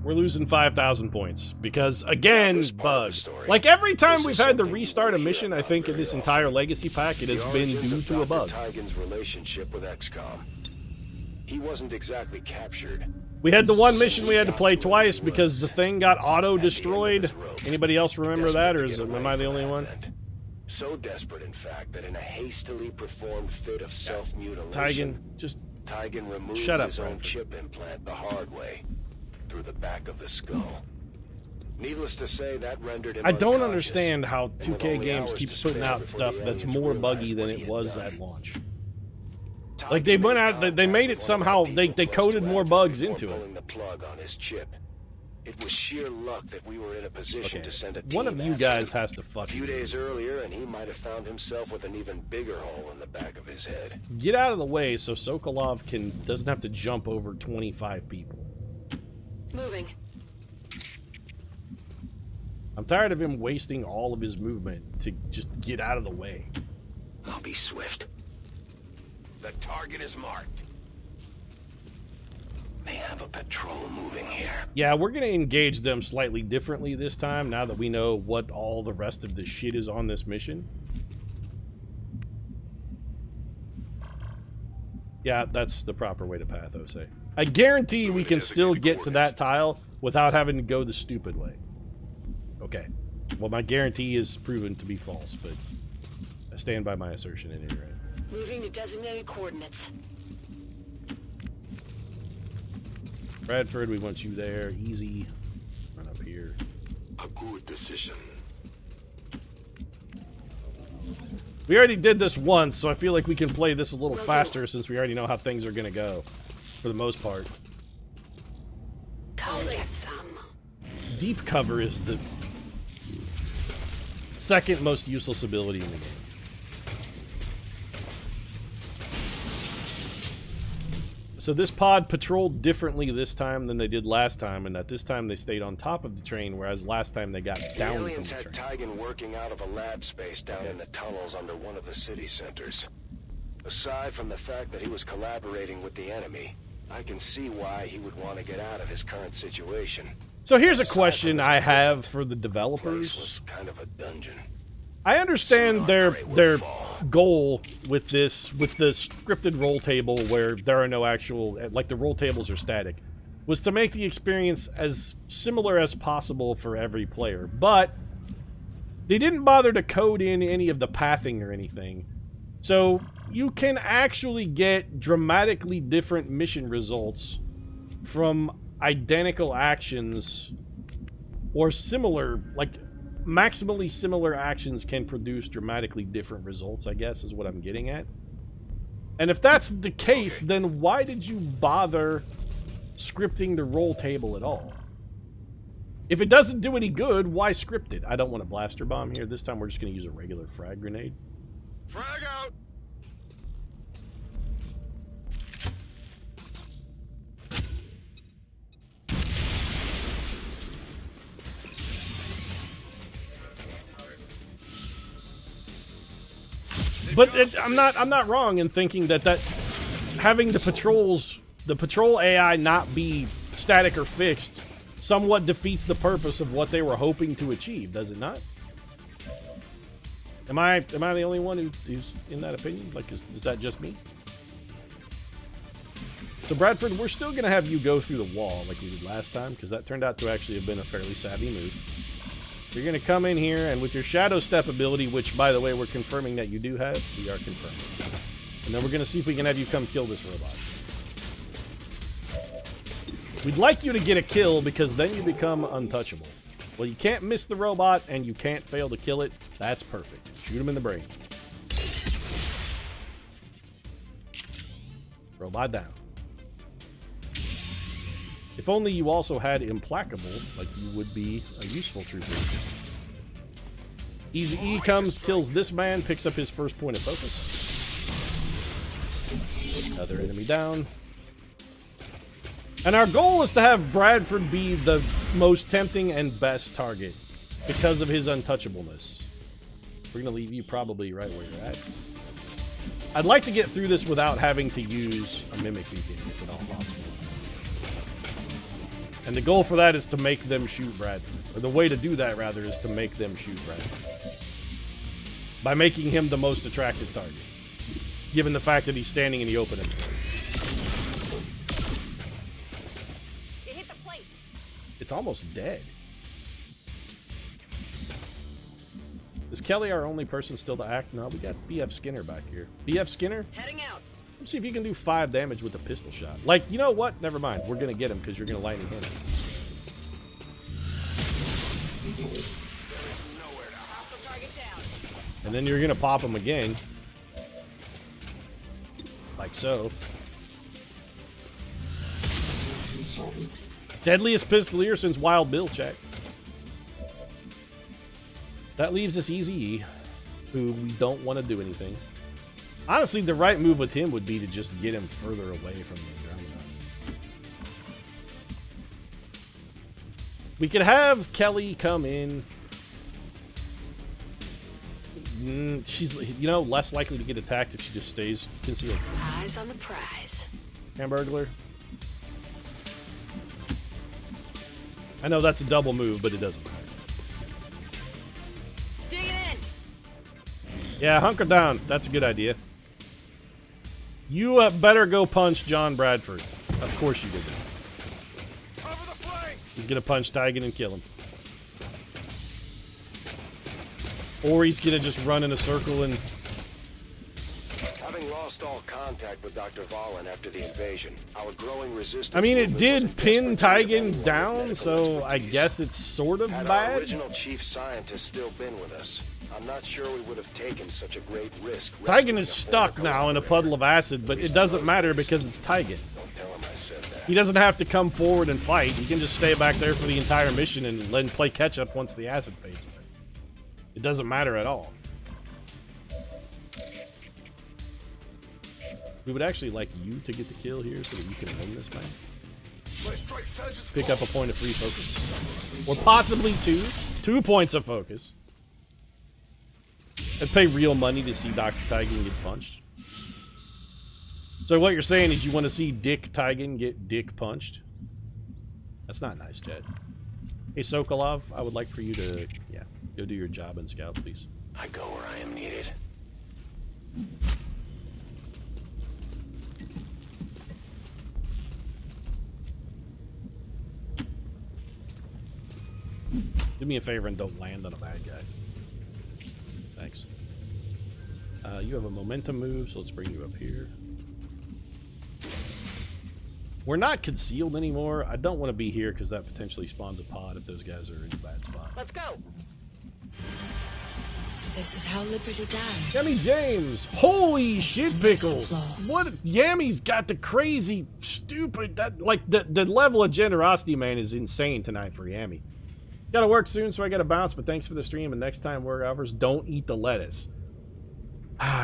we're losing 5,000 points because, again, bug. Like every time we've had to restart a mission, I think in this entire Legacy pack, it has been due to a bug. Tigan's relationship with XCOM. He wasn't exactly captured. We had the one mission we had to play twice because the thing got auto-destroyed. Anybody else remember that, or am I the only one? So desperate, in fact, that in a hastily performed fit of self-mutilation, Tigan removed his own chip implant the hard way, through the back of the skull. Needless to say, that rendered him I don't understand how 2K Games keeps putting out stuff that's more buggy than it was at launch. Like they went out, they made it somehow, they coded more bugs into it. The plug on his chip. It was sheer luck that we were in a position to send a team. One of you guys has to fuck. A few days earlier, and he might have found himself with an even bigger hole in the back of his head. Get out of the way so Sokolov doesn't have to jump over 25 people. Moving. I'm tired of him wasting all of his movement to just get out of the way. I'll be swift. The target is marked. They have a patrol moving here. Yeah, we're going to engage them slightly differently this time, now that we know what all the rest of the shit is on this mission. Yeah, that's the proper way to path, Ose. I guarantee we can still get to that tile without having to go the stupid way. Okay. Well, my guarantee is proven to be false, but I stand by my assertion in any rate. Moving to designated coordinates. Bradford, we want you there. Easy. Run up here. A good decision. We already did this once, so I feel like we can play this a little faster since we already know how things are going to go, for the most part. Deep cover is the second most useless ability in the game. So this pod patrolled differently this time than they did last time, and that this time they stayed on top of the train, whereas last time they got down from the train. Had Tigan working out of a lab space down in the tunnels under one of the city centers. Aside from the fact that he was collaborating with the enemy, I can see why he would want to get out of his current situation. So here's a question I have for the developers. Was kind of a dungeon. I understand their goal with the scripted roll table where there are no actual, like the roll tables are static, was to make the experience as similar as possible for every player. But they didn't bother to code in any of the pathing or anything. So you can actually get dramatically different mission results from identical actions or similar, like maximally similar actions can produce dramatically different results, I guess is what I'm getting at. And if that's the case, then why did you bother scripting the roll table at all? If it doesn't do any good, why script it? I don't want a blaster bomb here. This time we're just going to use a regular frag grenade. Frag out! But I'm not wrong in thinking that having the patrol AI not be static or fixed somewhat defeats the purpose of what they were hoping to achieve, does it not? Am I the only one who's in that opinion? Like, is that just me? So Bradford, we're still going to have you go through the wall like we did last time, because that turned out to actually have been a fairly savvy move. You're going to come in here, and with your Shadow Step ability, which, by the way, we're confirming that you do have, we are confirming. And then we're going to see if we can have you come kill this robot. We'd like you to get a kill, because then you become untouchable. Well, you can't miss the robot, and you can't fail to kill it. That's perfect. Shoot him in the brain. Robot down. If only you also had Implacable, like you would be a useful trooper. Easy E comes, kills this man, picks up his first point of focus. Another enemy down. And our goal is to have Bradford be the most tempting and best target because of his untouchableness. We're going to leave you probably right where you're at. I'd like to get through this without having to use a Mimic Beacon, if at all possible. And the goal for that is to make them shoot Bradford. Or the way to do that, rather, is to make them shoot Bradford. By making him the most attractive target. Given the fact that he's standing in the open. It hit the plate. It's almost dead. Is Kelly our only person still to act? No, we got BF Skinner back here. BF Skinner? Heading out. Let's see if you can do 5 damage with a pistol shot. Like, you know what? Never mind. We're going to get him because you're going to lightning hit him. And then you're going to pop him again. Like so. Deadliest pistolier since Wild Bill, check. That leaves us Eazy-E, who we don't want to do anything. Honestly, the right move with him would be to just get him further away from the ground. We could have Kelly come in. She's, you know, less likely to get attacked if she just stays concealed. Eyes on the prize. Hamburglar. I know that's a double move, but it doesn't matter. Dig it in. Yeah, hunker down. That's a good idea. You better go punch John Bradford. Of course you did that. Cover the flank! He's gonna punch Tigan and kill him. Or he's gonna just run in a circle and... Having lost all contact with Dr. Vahlen after the invasion, our growing resistance... I mean, it movement did wasn't pin desperate to give Tigan anyone with down, medical so I expertise. guess it's sort of Had our bad. original chief scientist still been with us, I'm not sure we would have taken such a great risk. Tigan is stuck now in a puddle of acid, but it doesn't matter because it's Tigan. Don't tell him I said that. He doesn't have to come forward and fight. He can just stay back there for the entire mission and then play catch up once the acid fades away. It doesn't matter at all. We would actually like you to get the kill here so that you can win this match. Pick up a point of free focus. Or possibly 2 points of focus. And pay real money to see Dr. Tigan get punched. So what you're saying is you want to see Dick Tigan get dick punched? That's not nice, Chad. Hey, Sokolov, I would like for you to, go do your job in Scout, please. I go where I am needed. Do me a favor and don't land on a bad guy. Thanks. You have a momentum move, so let's bring you up here. We're not concealed anymore. I don't want to be here because that potentially spawns a pod if those guys are in a bad spot. Let's go. So this is how Liberty dies. Yammy James! Holy shit pickles! Applause. What? Yammy's got the crazy, stupid, the level of generosity, man, is insane tonight for Yammy. Gotta work soon, so I gotta bounce, but thanks for the stream, and next time work hours, don't eat the lettuce.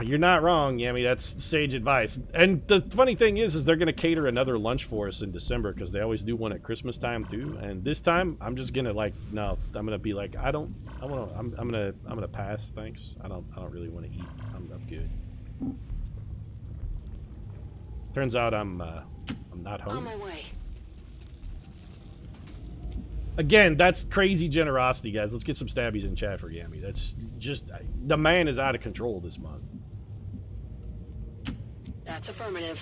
You're not wrong, Yammy. That's sage advice. And the funny thing is they're gonna cater another lunch for us in December because they always do one at Christmas time too. And this time, I'm just gonna I'm gonna be like, I'm gonna pass. Thanks. I don't really want to eat. I'm good. Turns out I'm not On hungry. my way. Again, that's crazy generosity, guys. Let's get some stabbies in chat for Yammy. That's just... The man is out of control this month. That's affirmative.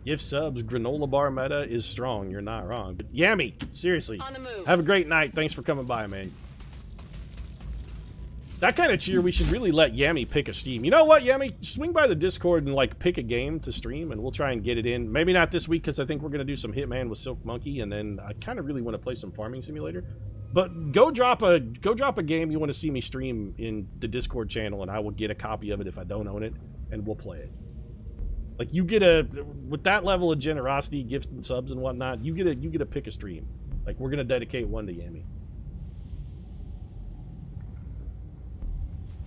Gift subs, granola bar meta is strong. You're not wrong. But Yammy, seriously. On the move. Have a great night. Thanks for coming by, man. That kind of cheer, we should really let Yammy pick a stream. You know what, Yammy? Swing by the Discord and, pick a game to stream, and we'll try and get it in. Maybe not this week, because I think we're going to do some Hitman with Silk Monkey, and then I kind of really want to play some Farming Simulator. But go drop a game you want to see me stream in the Discord channel, and I will get a copy of it if I don't own it, and we'll play it. You get with that level of generosity, gifts and subs and whatnot, you get to pick a stream. We're going to dedicate one to Yammy.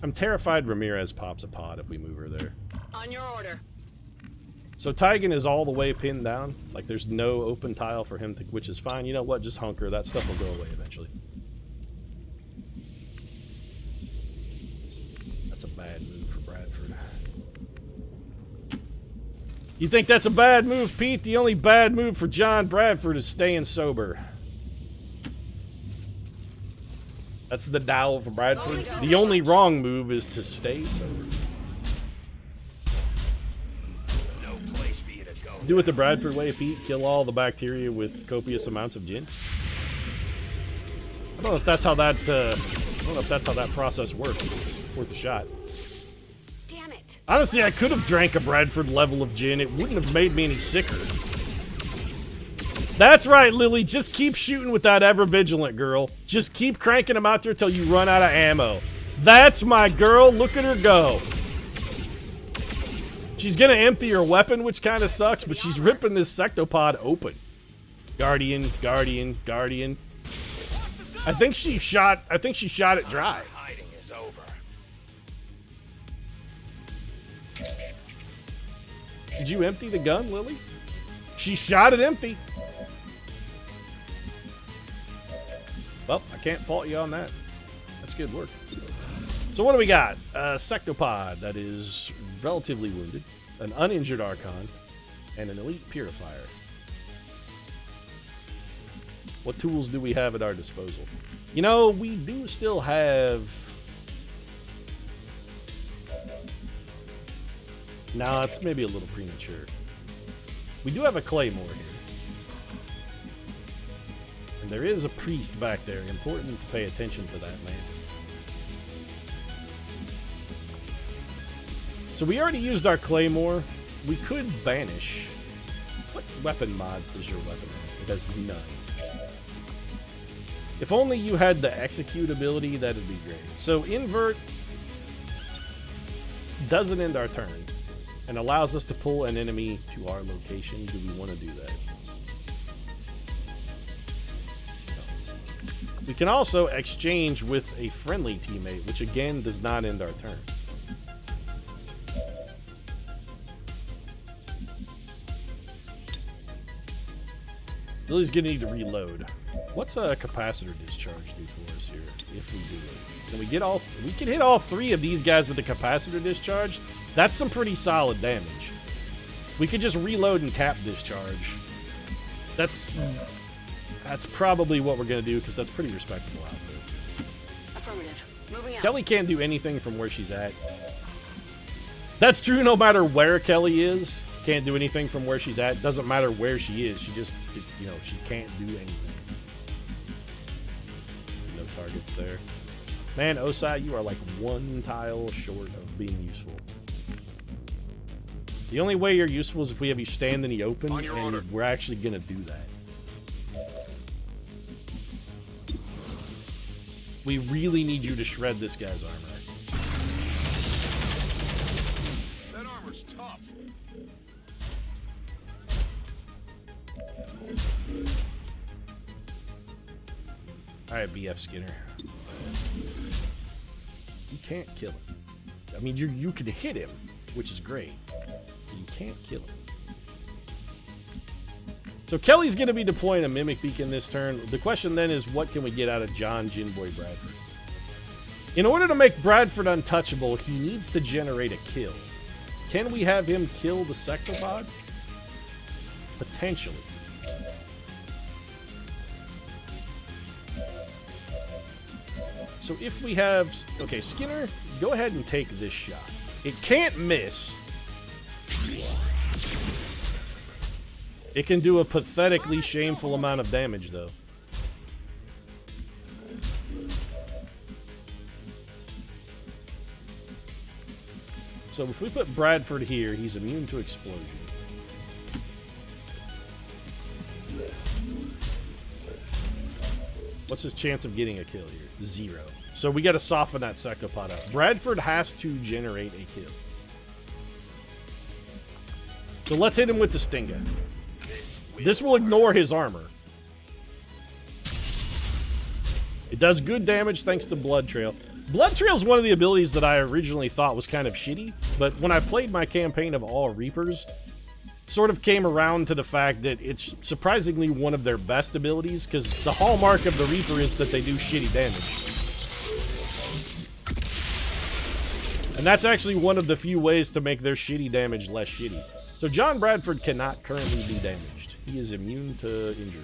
I'm terrified Ramirez pops a pod if we move her there. On your order. So Tigan is all the way pinned down. There's no open tile for him to, which is fine. You know what? Just hunker. That stuff will go away eventually. That's a bad move for Bradford. You think that's a bad move, Pete? The only bad move for John Bradford is staying sober. That's the Dow for Bradford. The only wrong move is to stay sober. Do it the Bradford way, Pete. Kill all the bacteria with copious amounts of gin. I don't know if that's how that. I don't know if that's how that process works. It's worth a shot. Damn it. Honestly, I could have drank a Bradford level of gin. It wouldn't have made me any sicker. That's right, Lily. Just keep shooting with that ever vigilant girl. Just keep cranking them out there till you run out of ammo. That's my girl. Look at her go. She's gonna empty her weapon, which kind of sucks, but she's ripping this sectopod open. Guardian, Guardian, Guardian. I think she shot it dry. Hiding is over. Did you empty the gun, Lily? She shot it empty. Well, I can't fault you on that. That's good work. So what do we got? A sectopod that is relatively wounded, an uninjured Archon, and an elite purifier. What tools do we have at our disposal? You know, we do still have... Nah, it's maybe a little premature. We do have a Claymore here. And there is a priest back there. Important to pay attention to that, man. So we already used our Claymore. We could banish. What weapon mods does your weapon have? It has none. If only you had the execute ability, that'd be great. So invert doesn't end our turn and allows us to pull an enemy to our location. Do we want to do that? We can also exchange with a friendly teammate, which again does not end our turn. Lily's gonna need to reload. What's a capacitor discharge do for us here, if we do it? Can we get all... We can hit all three of these guys with the capacitor discharge. That's some pretty solid damage. We could just reload and cap discharge. That's probably what we're gonna do, because that's pretty respectable output. Affirmative. Moving out. Kelly can't do anything from where she's at. That's true no matter where Kelly is. Can't do anything from where she's at. Doesn't matter where she is. She just, you know, she can't do anything. No targets there. Man, Osai, you are like one tile short of being useful. The only way you're useful is if we have you stand in the open, and we're actually going to do that. We really need you to shred this guy's armor. That armor's tough. Alright, BF Skinner. You can't kill him. I mean, you can hit him, which is great. But you can't kill him. So Kelly's going to be deploying a Mimic Beacon this turn. The question then is, what can we get out of John Jinboy Bradford? In order to make Bradford untouchable, he needs to generate a kill. Can we have him kill the Sectopod? Potentially. So if we have... Okay, Skinner, go ahead and take this shot. It can't miss. It can do a pathetically shameful amount of damage, though. So if we put Bradford here, he's immune to explosion. What's his chance of getting a kill here? 0. So we got to soften that Sectopod up. Bradford has to generate a kill. So let's hit him with the Stinga. This will ignore his armor. It does good damage thanks to Blood Trail. Blood Trail is one of the abilities that I originally thought was kind of shitty, but when I played my campaign of all Reapers, sort of came around to the fact that it's surprisingly one of their best abilities, because the hallmark of the Reaper is that they do shitty damage. And that's actually one of the few ways to make their shitty damage less shitty. So John Bradford cannot currently be damaged. He is immune to injury.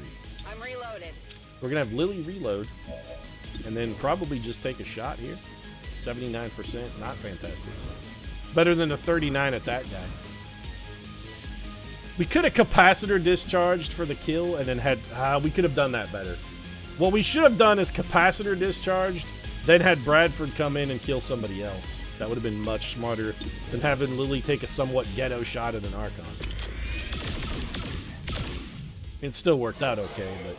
I'm reloaded. We're going to have Lily reload, and then probably just take a shot here. 79%, not fantastic. Better than the 39 at that guy. We could have capacitor discharged for the kill, and then had... we could have done that better. What we should have done is capacitor discharged, then had Bradford come in and kill somebody else. That would have been much smarter than having Lily take a somewhat ghetto shot at an Archon. It still worked out okay, but...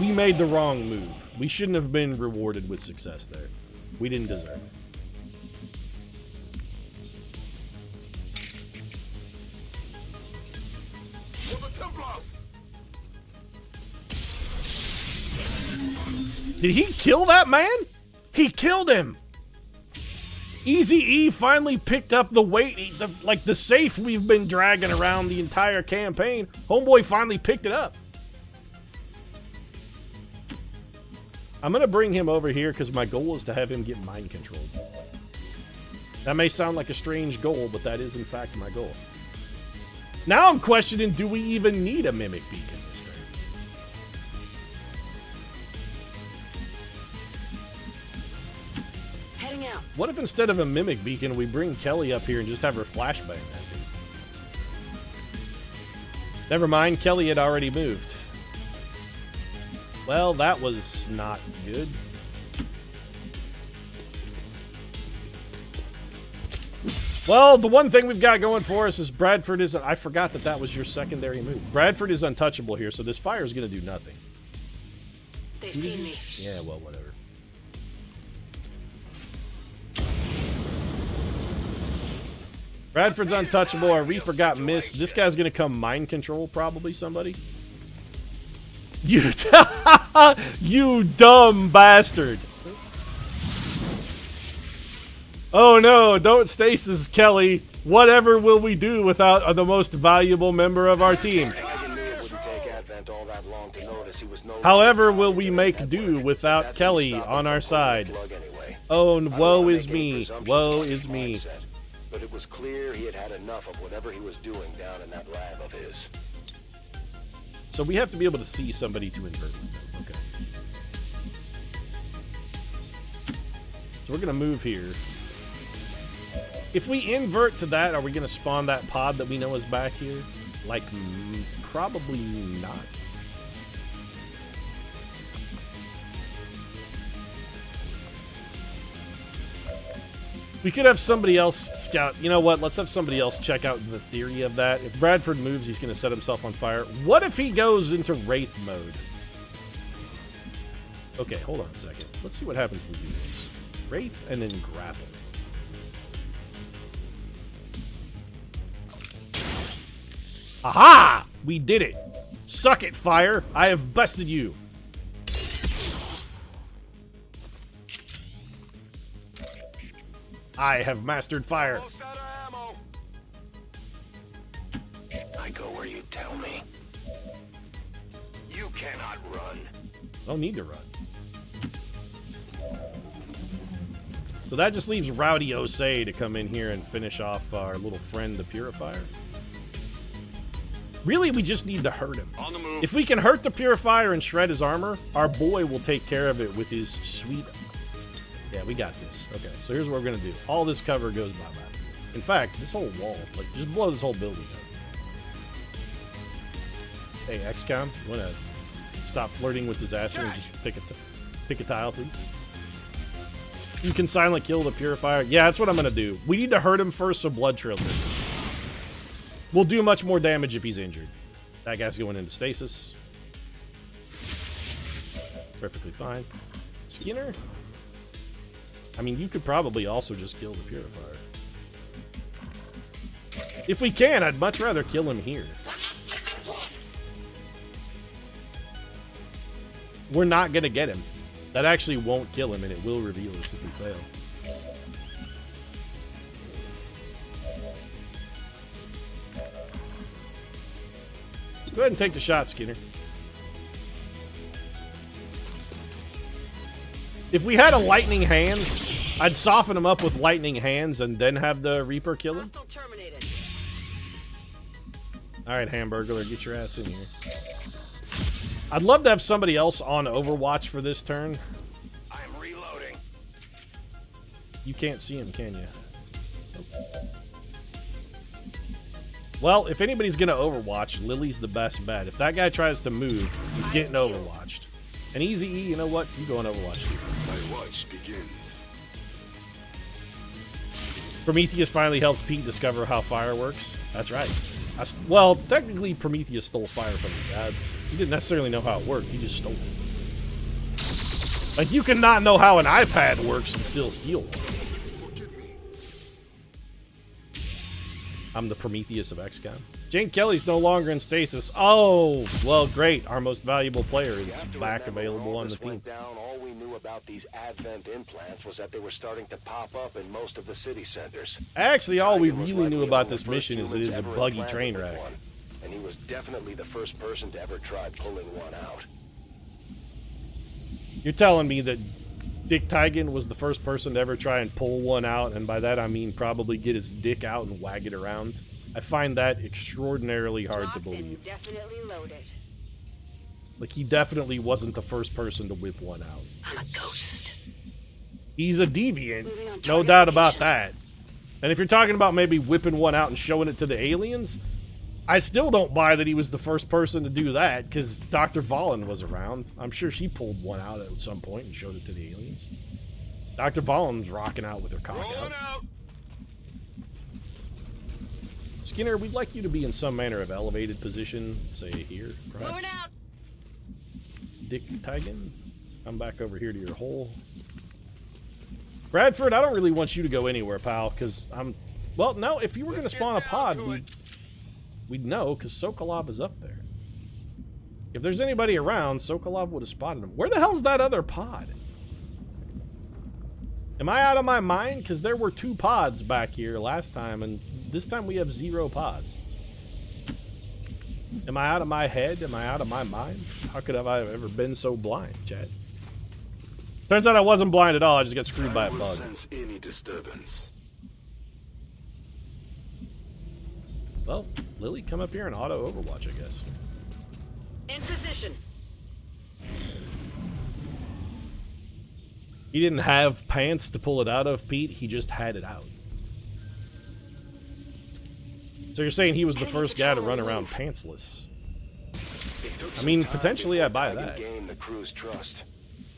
we made the wrong move. We shouldn't have been rewarded with success there. We didn't deserve it. Did he kill that man? He killed him! Easy-E finally picked up the weight, like the safe we've been dragging around the entire campaign. Homeboy finally picked it up. I'm going to bring him over here because my goal is to have him get mind controlled. That may sound like a strange goal, but that is in fact my goal. Now I'm questioning, do we even need a Mimic Beacon this turn? Heading out. What if instead of a Mimic Beacon, we bring Kelly up here and just have her flashbang that dude? Never mind, Kelly had already moved. Well, that was not good. Well, the one thing we've got going for us is Bradford isn't... I forgot that that was your secondary move. Bradford is untouchable here, so this fire is going to do nothing. They've seen me. Yeah, well, whatever. Bradford's untouchable. Our Reaper got missed. This guy's going to come mind control, probably, somebody. You, you dumb bastard. Oh no, don't stasis Kelly. Whatever will we do without the most valuable member of our team? However will we make do without Kelly on our side? Oh, woe is me. Woe is me. But it was clear he had had enough of whatever he was doing down in that lab of his. So we have to be able to see somebody to invert. Okay. So we're going to move here. If we invert to that, are we going to spawn that pod that we know is back here? Like, probably not. We could have somebody else scout. You know what? Let's have somebody else check out the theory of that. If Bradford moves, he's going to set himself on fire. What if he goes into Wraith mode? Okay, hold on a second. Let's see what happens when we do this. Wraith and then grapple. Aha! We did it. Suck it, fire. I have bested you. I have mastered fire. I go where you tell me. You cannot run. Don't need to run. So that just leaves Rowdy Osei to come in here and finish off our little friend, the Purifier. Really, we just need to hurt him. On the move. If we can hurt the Purifier and shred his armor, our boy will take care of it with his sweet... Yeah, we got this. Okay, so here's what we're going to do. All this cover goes bye-bye. In fact, this whole wall, like, just blow this whole building up. Hey, XCOM, you want to stop flirting with disaster and just pick a tile, please? You can silent kill the Purifier. Yeah, that's what I'm going to do. We need to hurt him first so Blood Trail does. We'll do much more damage if he's injured. That guy's going into stasis. Perfectly fine. Skinner? I mean, you could probably also just kill the Purifier. If we can, I'd much rather kill him here. We're not going to get him. That actually won't kill him, and it will reveal us if we fail. Go ahead and take the shot, Skinner. If we had a lightning hands, I'd soften him up with lightning hands and then have the Reaper kill him. Hostile terminated. Alright, Hamburglar, get your ass in here. I'd love to have somebody else on Overwatch for this turn. I'm reloading. You can't see him, can you? Well, if anybody's going to Overwatch, Lily's the best bet. If that guy tries to move, he's getting Overwatched. And Easy E, you know what? You go on Overwatch too. My watch begins. Prometheus finally helped Pete discover how fire works. That's right. Well, technically, Prometheus stole fire from the gods. He didn't necessarily know how it worked. He just stole it. Like, you cannot know how an iPad works and still steal one. I'm the Prometheus of XCOM. Jane Kelly's no longer in stasis. Oh, well, great. Our most valuable player is back available on the team. All we knew about these Advent implants was that they were starting to pop up in most of the city centers. Actually, all we really knew about this mission is it is a buggy train wreck. And he was definitely the first person to ever try pulling one out. You're telling me that Dick Tigan was the first person to ever try and pull one out, and by that I mean probably get his dick out and wag it around? I find that extraordinarily hard to believe. Definitely loaded. Like, he definitely wasn't the first person to whip one out. I'm a ghost. He's a deviant, no doubt about that. And if you're talking about maybe whipping one out and showing it to the aliens, I still don't buy that he was the first person to do that, because Dr. Valen was around. I'm sure she pulled one out at some point and showed it to the aliens. Dr. Valen's rocking out with her cock out. Skinner, we'd like you to be in some manner of elevated position, say here, perhaps. Moving out. Dick Tigan, come back over here to your hole. Bradford, I don't really want you to go anywhere, pal, because I'm... Well, no, if you were going to spawn a pod, we'd know, because Sokolov is up there. If there's anybody around, Sokolov would have spotted him. Where the hell's that other pod? Am I out of my mind? Because there were 2 pods back here last time, and this time we have 0 pods. Am I out of my head? Am I out of my mind? How could I have ever been so blind, Chad? Turns out I wasn't blind at all. I just got screwed by a bug. Sense any disturbance. Well, Lily, come up here and auto Overwatch, I guess. In position. He didn't have pants to pull it out of, Pete. He just had it out. So you're saying he was the first guy to run around pantsless? I mean, potentially I buy that. Gain the crew's trust.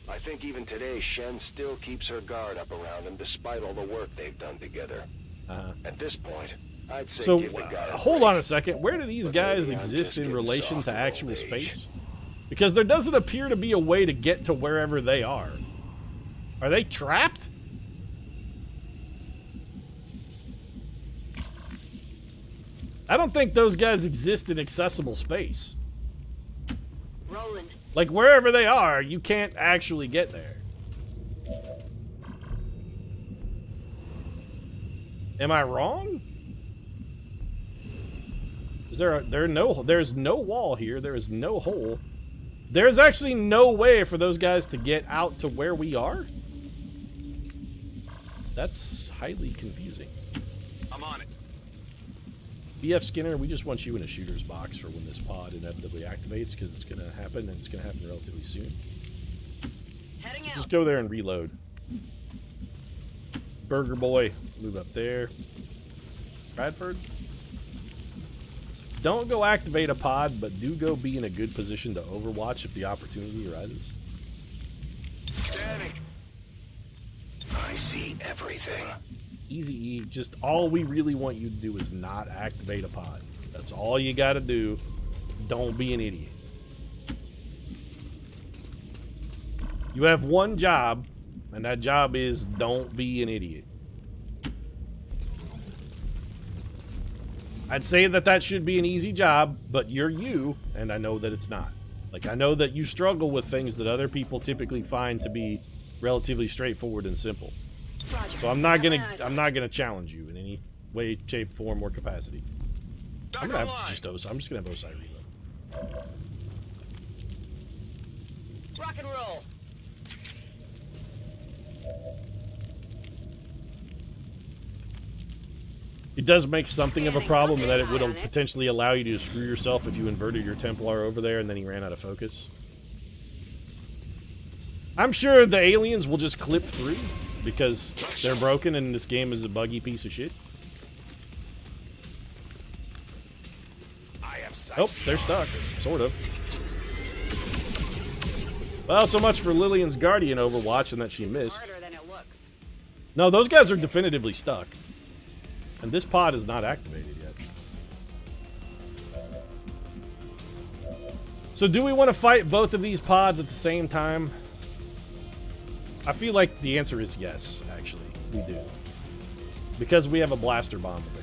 I think even today, Shen still keeps her guard up around him despite all the work they've done together. At this point, I'd say so give the guy hold on a second. Where do these guys exist in relation to actual space? Because there doesn't appear to be a way to get to wherever they are. Are they trapped? I don't think those guys exist in accessible space. Rolling. Like, wherever they are, you can't actually get there. Am I wrong? Is there's no wall here. There is no hole. There's actually no way for those guys to get out to where we are? That's highly confusing. I'm on it. BF Skinner, we just want you in a shooter's box for when this pod inevitably activates, because it's going to happen, and it's going to happen relatively soon. Heading out. Just go there and reload. Burger Boy, move up there. Bradford, don't go activate a pod, but do go be in a good position to Overwatch if the opportunity arises. Danny. I see everything. Easy E, just all we really want you to do is not activate a pod. That's all you gotta do. Don't be an idiot. You have one job, and that job is don't be an idiot. I'd say that should be an easy job, but you're you, and I know that it's not. Like, I know that you struggle with things that other people typically find to be relatively straightforward and simple. Roger. So I'm not gonna challenge you in any way, shape, form, or capacity. I'm just gonna have OSI reload. Rock and roll. It does make something of a problem in that it would potentially allow you to screw yourself if you inverted your Templar over there and then he ran out of focus. I'm sure the aliens will just clip through because they're broken and this game is a buggy piece of shit. Oh, they're stuck. Sort of. Well, so much for Lillian's Guardian Overwatch and that she missed. No, those guys are definitively stuck. And this pod is not activated yet. So do we want to fight both of these pods at the same time? I feel like the answer is yes, actually. We do. Because we have a blaster bomb available.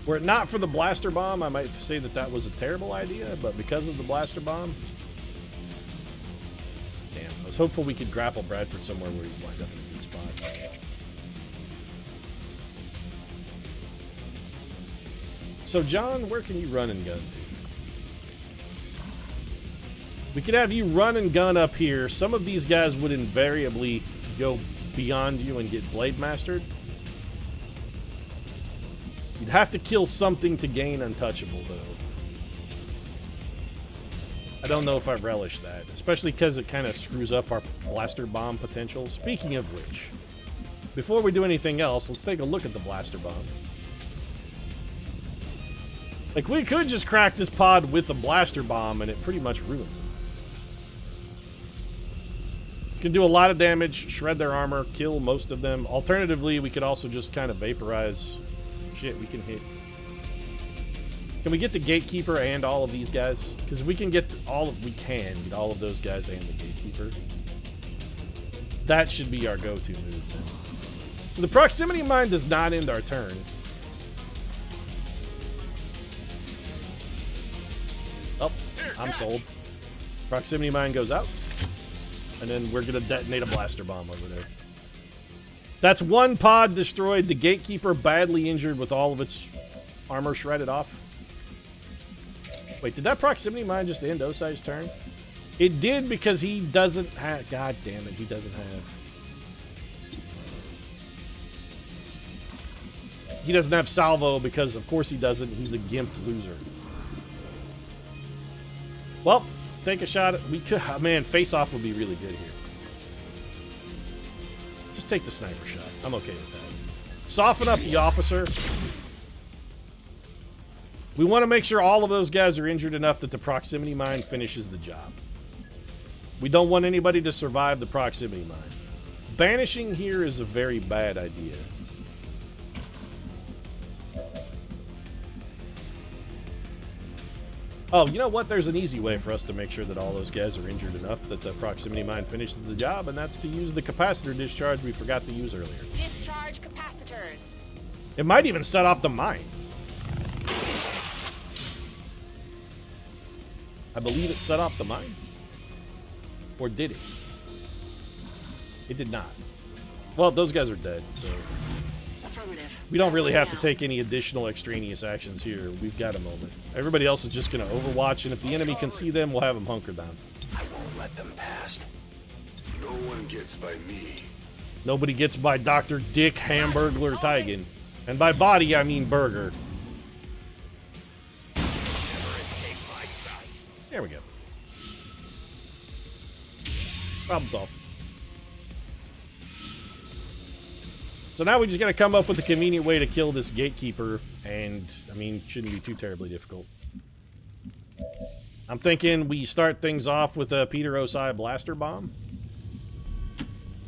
Were it not for the blaster bomb, I might say that that was a terrible idea, but because of the blaster bomb... Damn, I was hopeful we could grapple Bradford somewhere where he'd wind up in a good spot. So, John, where can you run and gun to? We could have you run and gun up here. Some of these guys would invariably go beyond you and get blade mastered. You'd have to kill something to gain untouchable, though. I don't know if I relish that, especially because it kind of screws up our blaster bomb potential. Speaking of which, before we do anything else, let's take a look at the blaster bomb. Like, we could just crack this pod with a blaster bomb, and it pretty much ruins it. Can do a lot of damage, shred their armor, kill most of them. Alternatively, we could also just kind of vaporize. Shit, we can hit. Can we get the Gatekeeper and all of these guys? Because we can get we can get all of those guys and the Gatekeeper. That should be our go-to move then. So the proximity mine does not end our turn. Oh, I'm sold. Proximity mine goes out. And then we're going to detonate a blaster bomb over there. That's one pod destroyed. The Gatekeeper badly injured with all of its armor shredded off. Wait, did that proximity mine just end Osai's turn? It did because he doesn't have... God damn it, he doesn't have... He doesn't have salvo because, of course, he doesn't. He's a gimped loser. Well, take a shot at... We could... Man, face-off would be really good here. Just take the sniper shot. I'm okay with that. Soften up the officer. We want to make sure all of those guys are injured enough that the proximity mine finishes the job. We don't want anybody to survive the proximity mine. Banishing here is a very bad idea. Oh, you know what? There's an easy way for us to make sure that all those guys are injured enough that the proximity mine finishes the job, and that's to use the capacitor discharge we forgot to use earlier. Discharge capacitors. It might even set off the mine. I believe it set off the mine. Or did it? It did not. Well, those guys are dead, so... Affirmative. We don't really have to take any additional extraneous actions here. We've got a moment. Everybody else is just going to overwatch, and if the enemy can see them, we'll have them hunker down. I won't let them past. No one gets by me. Nobody gets by Dr. Dick Hamburglar Tigan. And by body, I mean burger. There we go. Problem solved. So now we just gotta come up with a convenient way to kill this Gatekeeper, and, I mean, shouldn't be too terribly difficult. I'm thinking we start things off with a Peter Osai blaster bomb.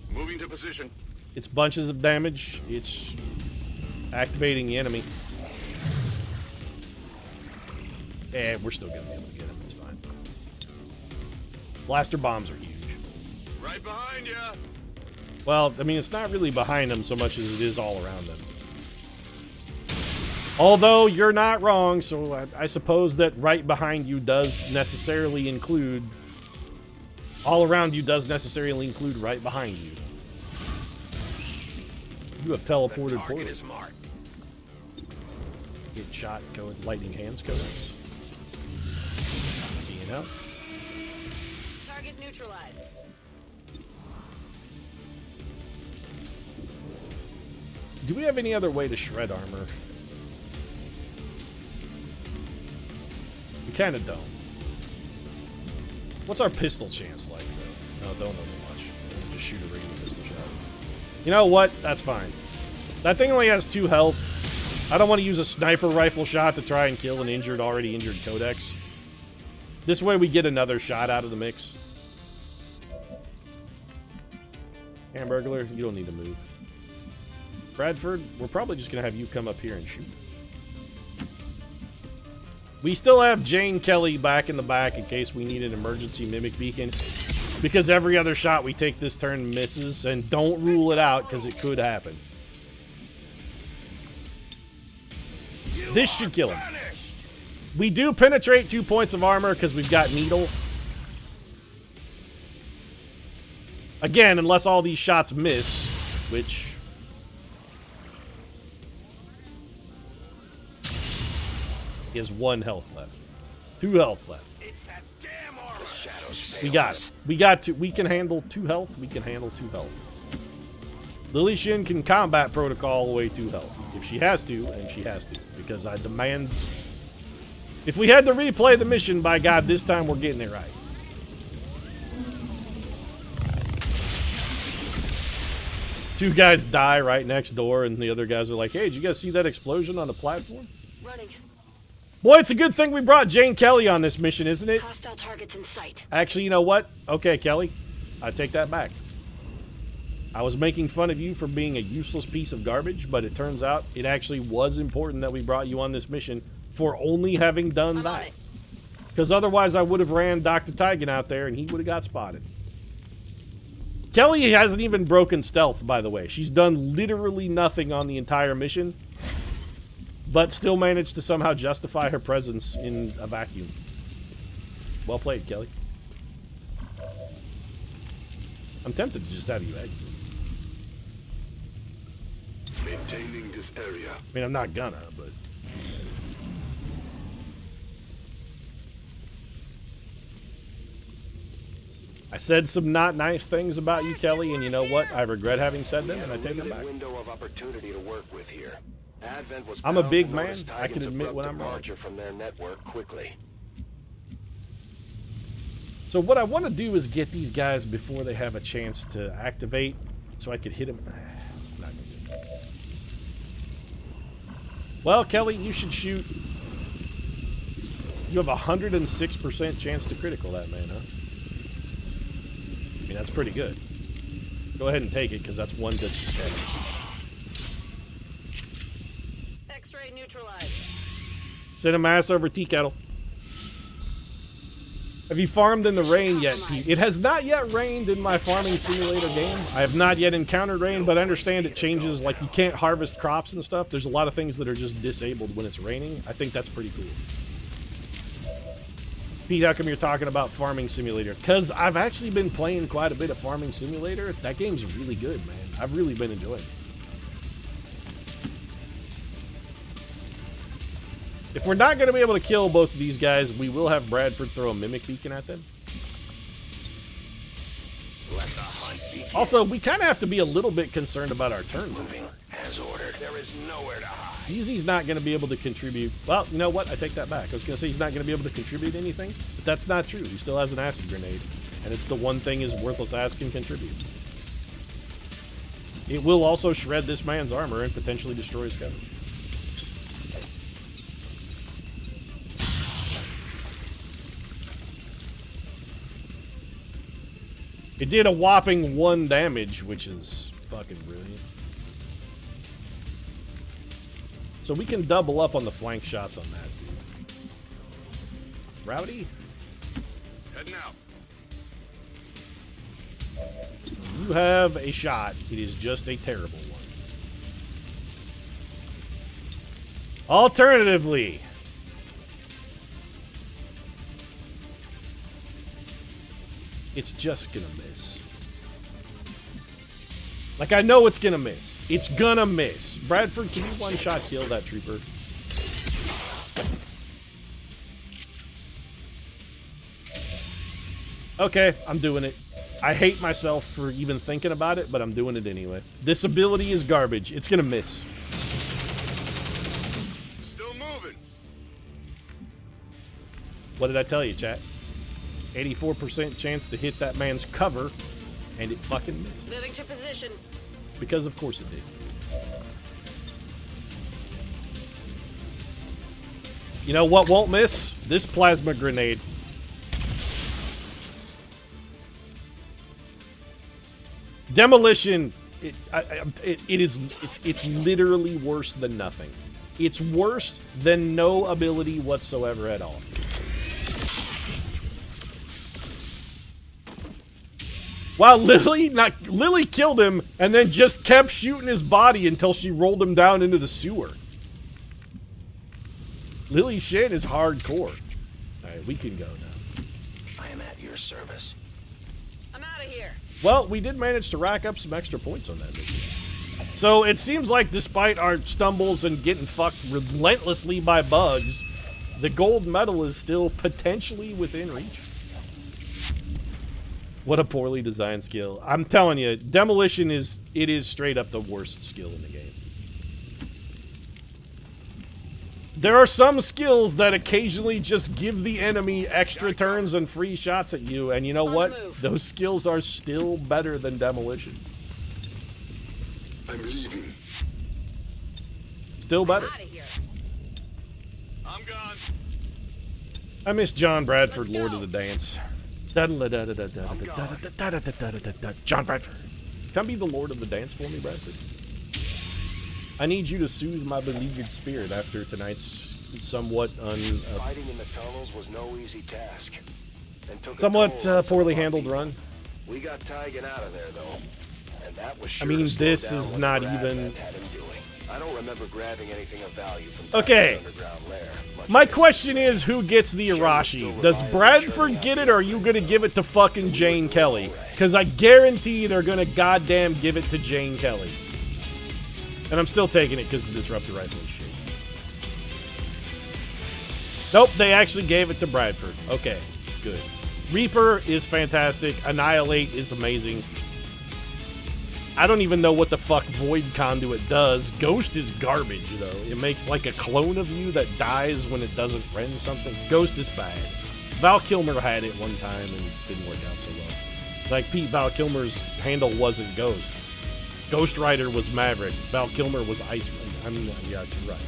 Moving to position. It's bunches of damage. It's activating the enemy. Eh, we're still gonna be able to get him. It's fine. Blaster bombs are huge. Right behind you. Well, I mean, it's not really behind them so much as it is all around them. Although, you're not wrong, so I suppose that right behind you does necessarily include... All around you does necessarily include right behind you. You have teleported forward. Is marked. Get shot, go lightning hands codes. See you now. Target neutralized. Do we have any other way to shred armor? We kind of don't. What's our pistol chance like, though? No, don't know much. Just shoot a regular pistol shot. You know what? That's fine. That thing only has 2 health. I don't want to use a sniper rifle shot to try and kill an already injured Codex. This way we get another shot out of the mix. Hamburglar, you don't need to move. Bradford, we're probably just going to have you come up here and shoot. We still have Jane Kelly back in the back in case we need an emergency mimic beacon. Because every other shot we take this turn misses, and don't rule it out because it could happen. This should kill him. We do penetrate 2 points of armor because we've got needle. Again, unless all these shots miss, which... He has 1 health left. 2 health left. We got it. We got to. We can handle 2 health. We can handle 2 health. Lily Shen can combat protocol away 2 health. If she has to, and she has to. Because I demand... If we had to replay the mission, by God, this time we're getting it right. Two guys die right next door, and the other guys are like, hey, did you guys see that explosion on the platform? Running. Boy, it's a good thing we brought Jane Kelly on this mission, isn't it? Hostile targets in sight. Actually, you know what? Okay, Kelly. I take that back. I was making fun of you for being a useless piece of garbage, but it turns out it actually was important that we brought you on this mission for only having done that. Because otherwise I would have ran Dr. Tigan out there and he would have got spotted. Kelly hasn't even broken stealth, by the way. She's done literally nothing on the entire mission, but still managed to somehow justify her presence in a vacuum. Well played, Kelly. I'm tempted to just have you exit. Maintaining this area. I mean, I'm not gonna, but... I said some not nice things about you, Kelly, and you know what? I regret having said them, and I take them back. Window of opportunity to work with here. Advent was I'm a big bound to notice man. I can Tigan's admit when I'm wrong. departure from their network quickly. So what I want to do is get these guys before they have a chance to activate, so I could hit them. I'm not gonna do that. Well, Kelly, you should shoot. You have a 106% chance to critical that man, huh? I mean, that's pretty good. Go ahead and take it, because that's one good success. X-ray neutralized. Send a mass over tea kettle. Have you farmed in the rain yet, Pete? It has not yet rained in my farming simulator game. I have not yet encountered rain, but I understand it changes. Like, you can't harvest crops and stuff. There's a lot of things that are just disabled when it's raining. I think that's pretty cool. Pete, how come you're talking about Farming Simulator? Because I've actually been playing quite a bit of Farming Simulator. That game's really good, man. I've really been enjoying it. If we're not going to be able to kill both of these guys, we will have Bradford throw a Mimic Beacon at them. Also, we kind of have to be a little bit concerned about our turn moving. As ordered, there is nowhere to hide. Easy's not going to be able to contribute. Well, you know what? I take that back. I was going to say he's not going to be able to contribute anything, but that's not true. He still has an acid grenade, and it's the one thing his worthless ass can contribute. It will also shred this man's armor and potentially destroy his cover. It did a whopping 1 damage, which is fucking brilliant. So we can double up on the flank shots on that, dude. Rowdy? Heading out. You have a shot. It is just a terrible one. Alternatively, it's just gonna miss. Like, I know it's gonna miss. It's gonna miss. Bradford, can you one-shot kill that trooper? Okay, I'm doing it. I hate myself for even thinking about it, but I'm doing it anyway. This ability is garbage. It's gonna miss. Still moving. What did I tell you, chat? 84% chance to hit that man's cover, and it fucking missed. Moving to position. Because of course it did. You know what won't miss? This plasma grenade. Demolition, it's literally worse than nothing. It's worse than no ability whatsoever at all. Wow, Lily killed him and then just kept shooting his body until she rolled him down into the sewer. Lily Shen is hardcore. Alright, we can go now. I am at your service. I'm out of here. Well, we did manage to rack up some extra points on that mission. So it seems like despite our stumbles and getting fucked relentlessly by bugs, the gold medal is still potentially within reach. What a poorly designed skill. I'm telling you, demolition is straight up the worst skill in the game. There are some skills that occasionally just give the enemy extra turns and free shots at you, and you know what? Those skills are still better than demolition. I'm leaving. Still better. Out of here. I'm gone. I miss John Bradford, Lord of the Dance. John Bradford. Come be the Lord of the Dance for me, Bradford. I need you to soothe my beleaguered spirit after tonight's somewhat Fighting in the tunnels was no easy task. And took a somewhat toll on some poorly of our handled people. run. We got Tigan out of there though. And that was I sure mean, to slow this down is what not Bradford even- had him doing. I don't remember grabbing anything of value from Okay. Tigan's underground lair, much My less- question is, who gets the Arashi? Does Bradford get it, or are you going to give it to fucking Jane Kelly? Because I guarantee they're going to goddamn give it to Jane Kelly. And I'm still taking it because the Disruptor Rifle is shit. Nope, they actually gave it to Bradford. Okay, good. Reaper is fantastic. Annihilate is amazing. I don't even know what the fuck Void Conduit does. Ghost is garbage, though. It makes like a clone of you that dies when it doesn't rend something. Ghost is bad. Val Kilmer had it one time and it didn't work out so well. Like Pete, Val Kilmer's handle wasn't Ghost. Ghost Rider was Maverick. Val Kilmer was Iceman. I mean, yeah, you're right.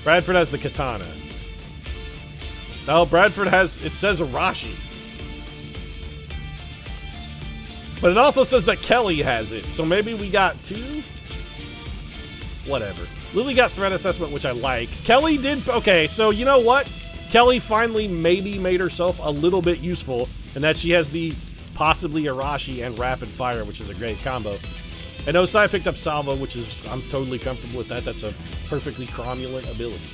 Bradford has the katana. No, Bradford has, it says Arashi. But it also says that Kelly has it, so maybe we got two? Whatever. Lily got threat assessment, which I like. Kelly did, okay, so you know what? Kelly finally maybe made herself a little bit useful, and that she has the possibly Arashi and Rapid Fire, which is a great combo. And Osai picked up Salvo, which is, I'm totally comfortable with that. That's a perfectly cromulent ability.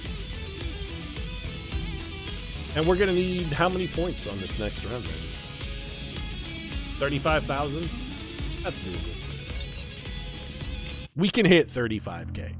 And we're going to need how many points on this next round, then? 35,000? That's doable. We can hit 35K.